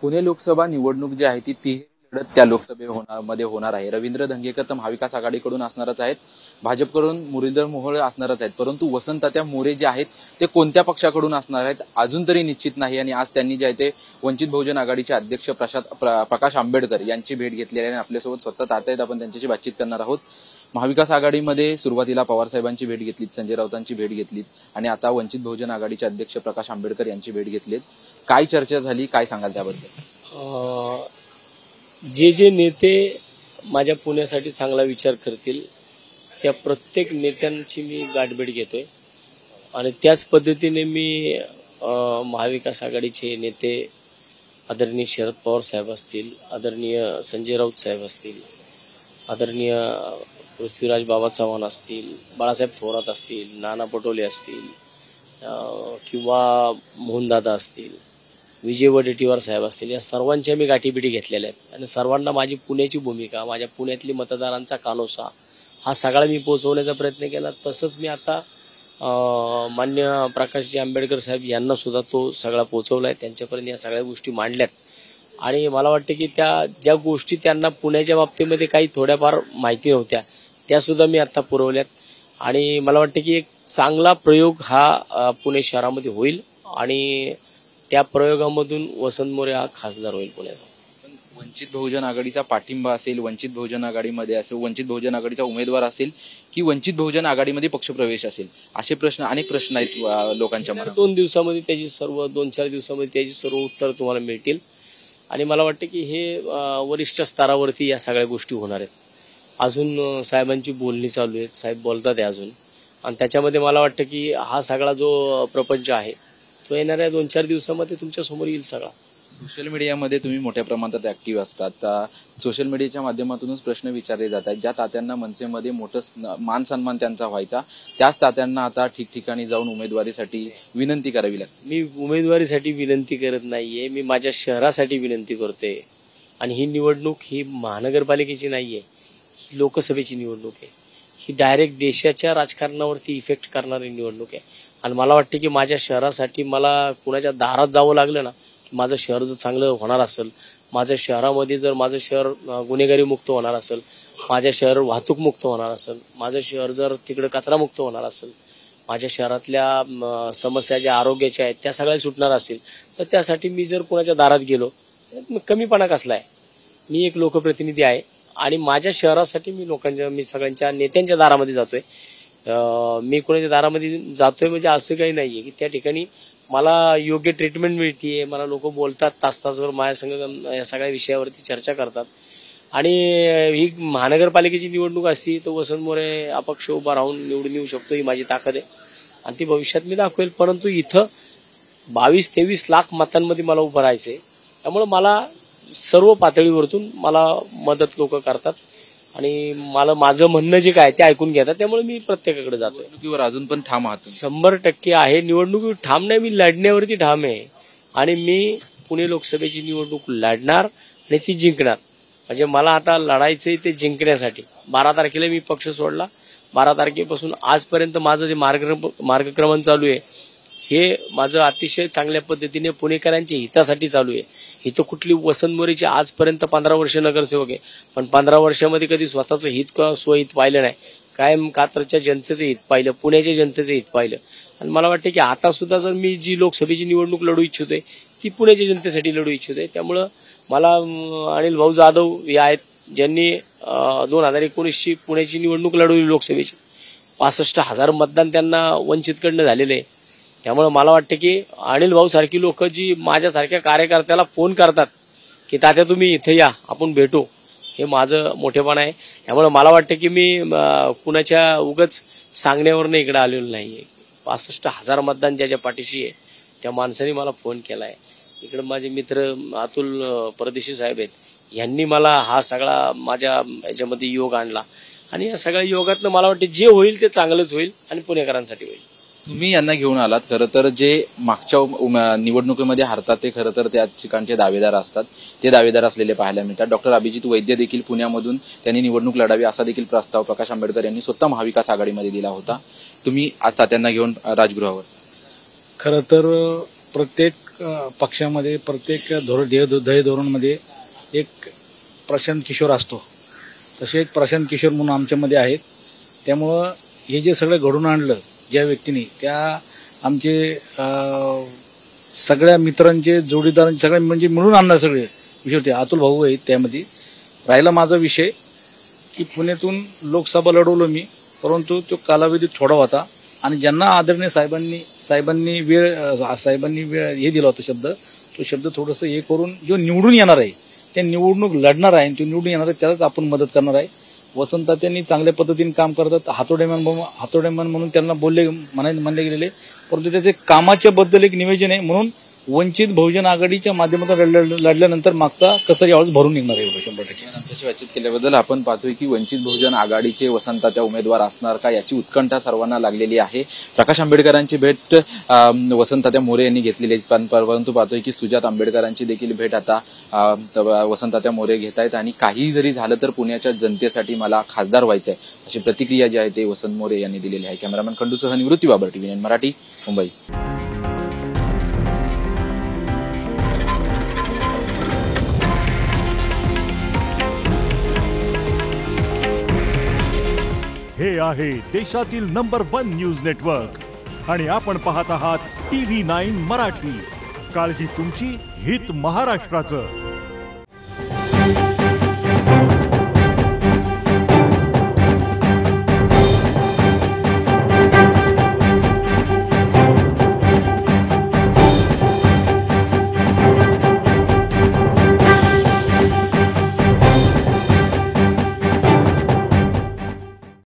पुणे लोकसभा निवडणूक जी आहे ती तिहेरी लढत त्या लोकसभेमध्ये होणार आहे। रवींद्र धंगेकर तर महाविकास आघाडीकडून असणारच आहेत, भाजपकडून मुरलीधर मोहोळ असणारच आहेत, परंतु वसंततात्या मोरे जे आहेत ते कोणत्या पक्षाकडून असणार आहेत अजून तरी निश्चित नाही। आणि आज त्यांनी जे आहे ते वंचित बहुजन आघाडीचे अध्यक्ष प्रकाश आंबेडकर यांची भेट घेतलेली आहे आणि आपल्यासोबत स्वतः तात्या आहेत, आपण त्यांच्याशी बातचीत करणार आहोत। महाविकास आघाडीमध्ये सुरुवातीला पवार साहेबांची भेट घेतली, संजय राऊतांची भेट घेतली आणि आता वंचित बहुजन आघाडीचे अध्यक्ष प्रकाश आंबेडकर यांची भेट घेतलीत। काय चर्चा झाली, काय सांगाल त्याबद्दल? जे नेते माझ्या पुण्यासाठी चांगला विचार करतील त्या प्रत्येक नेत्यांची मी गाठभेट घेतोय आणि त्याच पद्धतीने मी महाविकास आघाडीचे नेते आदरणीय शरद पवार साहेब असतील, आदरणीय संजय राऊत साहेब असतील, आदरणीय पृथ्वीराज बाबा चव्हाण असतील, बाळासाहेब थोरात असतील, नाना पटोले असतील किंवा मोहनदादा असतील, विजय वडेट्टीवार साहेब असतील, या सर्वांच्या मी गाठीबिटी घेतलेल्या आहेत आणि सर्वांना माझी पुण्याची भूमिका, माझ्या पुण्यातली मतदारांचा कानोसा हा सगळा मी पोहोचवण्याचा प्रयत्न केला। तसंच मी आता मान्य प्रकाशजी आंबेडकर साहेब यांना सुद्धा तो सगळा पोहोचवलाय, त्यांच्यापर्यंत या सगळ्या गोष्टी मांडल्यात आणि मला वाटतं की त्या ज्या गोष्टी त्यांना पुण्याच्या बाबतीमध्ये काही थोड्याफार माहिती नव्हत्या त्या सुद्धा मी आता पुरवल्यात आणि मला वाटतं की एक चांगला प्रयोग हा पुणे शहरामध्ये होईल आणि त्या प्रयोगामधून वसंत मोरे हा खासदार होईल पुण्याचा। वंचित बहुजन आघाडीचा पाठिंबा असेल, वंचित बहुजन आघाडीमध्ये असेल, वंचित बहुजन आघाडीचा उमेदवार असेल की वंचित बहुजन आघाडीमध्ये पक्षप्रवेश असेल, असे प्रश्न अनेक प्रश्न आहेत लोकांच्या मनात। 2 दिवसामध्ये त्याची सर्व 2-4 दिवसामध्ये त्याची सर्व उत्तर तुम्हाला मिळतील आणि मला वाटतं की हे वरिष्ठ स्तरावरती या सगळ्या गोष्टी होणार आहेत। अजून साहेबांची बोलणी चालू आहेत, साहेब बोलतात आहे अजून आणि त्याच्यामध्ये मला वाटतं की हा सगळा जो प्रपंच आहे तो येणाऱ्या 2-4 दिवसामध्ये तुमच्या समोर येईल सगळा। सोशल मीडियामध्ये तुम्ही मोठ्या प्रमाणात ऍक्टिव्ह असतात, सोशल मीडियाच्या माध्यमातूनच प्रश्न विचारले जातात। ज्या तात्यांना मनसेमध्ये मोठं मान सन्मान त्यांचा व्हायचा त्याच तात्यांना आता ठिकठिकाणी जाऊन उमेदवारीसाठी विनंती करावी लागते। मी उमेदवारीसाठी विनंती करत नाहीये, मी माझ्या शहरासाठी विनंती करते आणि ही निवडणूक ही महानगरपालिकेची नाहीये, ही लोकसभेची निवडणूक आहे। ही डायरेक्ट देशाच्या राजकारणावरती इफेक्ट करणारी निवडणूक आहे आणि मला वाटतं की माझ्या शहरासाठी मला कुणाच्या दारात जावं लागलं ना, माझं शहर जर चांगलं होणार असेल, माझ्या शहरामध्ये जर माझं शहर गुन्हेगारी मुक्त होणार असेल, माझ्या शहर वाहतूक मुक्त होणार असेल, माझं शहर जर तिकडे कचरा मुक्त होणार असेल, माझ्या शहरातल्या समस्या ज्या आरोग्याच्या आहेत त्या सगळ्या सुटणार असतील तर त्यासाठी मी जर कुणाच्या दारात गेलो तर कमीपणा कसला आहे। मी एक लोकप्रतिनिधी आहे आणि माझ्या शहरासाठी मी सगळ्यांच्या नेत्यांच्या दारामध्ये जातोय। मी कुणाच्या दारामध्ये जातोय म्हणजे असं काही नाहीये की त्या ठिकाणी मला योग्य ट्रीटमेंट मिळतीये, मला लोक बोलतात, तासभर माझ्या संग या सगळ्या विषयावरती चर्चा करतात आणि ही महानगरपालिकेची निवडणूक असती तर वसंत मोरे अपक्ष उभा राहून निवडून येऊ शकतो, ही माझी ताकद आहे आणि ती भविष्यात मी दाखवेल। परंतु इथं 22-23 लाख मतांमध्ये मला उभं राहायचंय, त्यामुळे मला सर्व पातळीवरतून मला मदत लोक करतात आणि मला माझं म्हणणं जे काय ते ऐकून घेतात, त्यामुळे मी प्रत्येकाकडे जातोय। निवडणुकीवर अजून पण ठाम आहात? 100% आहे। निवडणुकीवर ठाम नाही, मी लढण्यावरती ठाम आहे आणि मी पुणे लोकसभेची निवडणूक लढणार आणि ती जिंकणार। म्हणजे मला आता लढायचंय ते जिंकण्यासाठी। 12 तारखेला मी पक्ष सोडला, 12 तारखेपासून आजपर्यंत माझं जे मार्गक्रमण चालू आहे हे माझं अतिशय चांगल्या पद्धतीने पुणेकरांच्या हितासाठी चालू आहे। हिथं कुठली वसंत मोरेची आजपर्यंत 15 वर्ष नगरसेवक आहे, पण 15 वर्षामध्ये कधी स्वतःचं हित किंवा स्वहित पाहिलं नाही, कायम कात्रजच्या जनतेचं हित पाहिलं, पुण्याच्या जनतेचं हित पाहिलं आणि मला वाटतं की आता सुद्धा जर मी जी लोकसभेची निवडणूक लढू इच्छितोय ती पुण्याच्या जनतेसाठी लढू इच्छितोय। त्यामुळं मला अनिल भाऊ जाधव हे आहेत ज्यांनी 2019ची पुण्याची निवडणूक लढवली लोकसभेची, 65,000 मतदान त्यांना वंचितकडनं झालेलं आहे। त्यामुळे मला वाटतं की अनिल भाऊ सारखी लोक जी माझ्यासारख्या कार्यकर्त्याला फोन करतात की तात्या तुम्ही इथे या, आपण भेटू, हे माझं मोठेपण आहे। त्यामुळे मला वाटतं की मी कुणाच्या उगाच सांगण्यावरनं इकडे आलेलो नाहीये। 65,000 मतदान ज्याच्या पाठीशी आहे त्या माणसाने मला फोन केलाय। इकडे माझे मित्र अतुल परदेशी साहेब आहेत, यांनी मला हा सगळा माझ्या याच्यामध्ये योग आणला आणि या सगळ्या योगातनं मला वाटतं जे होईल ते चांगलंच होईल आणि पुणेकरांसाठी होईल। तुम्ही यांना घेऊन आलात, खरं तर जे मागच्या निवडणुकीमध्ये हरतात ते खरं तर त्या ठिकाणचे दावेदार असतात, ते दावेदार असलेले पाहायला मिळतात। डॉक्टर अभिजित वैद्य देखील पुण्यामधून त्यांनी निवडणूक लढावी असा देखील प्रस्ताव प्रकाश आंबेडकर यांनी स्वतः महाविकास आघाडीमध्ये दिला होता। तुम्ही आज तात्यांना घेऊन राजगृहावर? खरं तर प्रत्येक पक्षामध्ये प्रत्येक ध्येय धोरणमध्ये एक प्रशांत किशोर असतो, तसे एक प्रशांत किशोर म्हणून आमच्यामध्ये आहेत. त्यामुळं हे जे सगळं घडून आणलं ज्या व्यक्तीने, त्या आमचे सगळ्या मित्रांचे जोडीदारांचे सगळे म्हणजे मिळून आणणार सगळे विषय होते. अतुल भाऊ आहेत त्यामध्ये. राहिला माझा विषय की पुण्यातून लोकसभा लढवलो मी, परंतु तो कालावधी थोडा होता आणि ज्यांना आदरणीय साहेबांनी वेळ हे दिला होता शब्द, तो शब्द थोडंसं हे करून जो निवडून येणार आहे, ते निवडणूक लढणार आहे, तो निवडून येणार आहे, त्यालाच आपण मदत करणार आहे. वसंततात्यांनी चांगल्या पद्धतीने काम करतात. हातोडेमॅन म्हणून त्यांना म्हणले गेलेले, परंतु त्याचे कामाच्या बद्दल एक निवेदन आहे. म्हणून वंचित बहुजन आघाडीच्या माध्यमातून लढल्यानंतर मागचा कसर यावेळेस भरून निघणार आहे 100%. आमच्याशी बातचीत केल्याबद्दल आपण पाहतोय की वंचित बहुजन आघाडीचे वसंततात्या उमेदवार असणार का याची उत्कंठा सर्वांना लागलेली आहे. प्रकाश आंबेडकरांची भेट वसंततात्या मोरे यांनी घेतलेली आहे, परंतु पाहतोय की सुजात आंबेडकरांची देखील भेट आता वसंततात्या मोरे घेत आहेत आणि काही जरी झालं तर पुण्याच्या जनतेसाठी मला खासदार व्हायचं आहे अशी प्रतिक्रिया जी आहे ते वसंत मोरे यांनी दिलेली आहे. कॅमेरामॅन खंडूसह निवृत्ती बाबर, TV9 मराठी, मुंबई. हे आहे देशातील नंबर 1 न्यूज नेटवर्क आणि आपण पाहत आहात TV9 मराठी. काळजी तुमची, हित महाराष्ट्राचं.